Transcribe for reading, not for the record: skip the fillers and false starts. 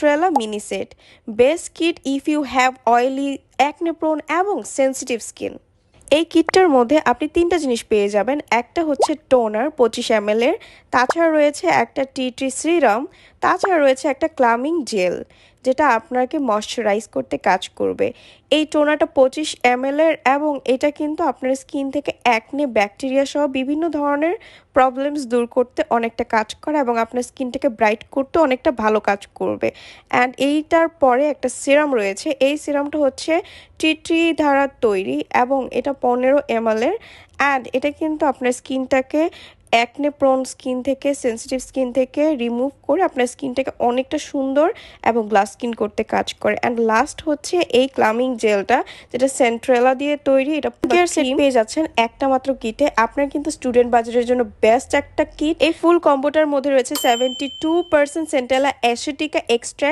সেন্ট্রেলা mini set best kit if you have oily acne prone এবং sensitive skin. এই কিটটার মধ্যে আপনি 3টা জিনিস পেয়ে যাবেন। একটা হচ্ছে টোনার 25 ml এর, তাছাড়া রয়েছে একটা টি ট্রি সিরাম, তাছাড়া রয়েছে একটা ক্লামিং জেল যেটা আপনাকে ময়শ্চারাইজ করতে কাজ করবে। এই টোনারটা 25 ml এর এবং এটা কিন্তু আপনার স্কিন থেকে অ্যাকনে ব্যাকটেরিয়া সহ বিভিন্ন ধরনের প্রবলেমস দূর করতে অনেকটা কাজ করে এবং আপনার স্কিনটাকে ব্রাইট করতে অনেকটা ভালো কাজ করবে। অ্যান্ড এইটার পরে একটা সিরাম রয়েছে, এই সিরামটা হচ্ছে টি ট্রি দ্বারা তৈরি এবং এটা 15 ml এর। অ্যান্ড এটা কিন্তু আপনার স্কিনটাকে অ্যাকনে প্রোন স্কিন থেকে সেন্সিটিভ স্কিন থেকে রিমুভ করে আপনার স্কিনটাকে অনেকটা সুন্দর এবং গ্লাস স্কিন করতে কাজ করে। অ্যান্ড লাস্ট হচ্ছে এই ক্লামিং জেলটা যেটা সেন্ট্রেলা দিয়ে তৈরি। এটা কেয়ার সেট পেয়ে যাচ্ছেন একটা মাত্র কিটে। আপনার কিন্তু স্টুডেন্ট বাজারের জন্য বেস্ট একটা কিট। এই ফুল কম্বোটার মধ্যে রয়েছে 72% সেন্ট্রেলা অ্যাসিটিকা এক্সট্রা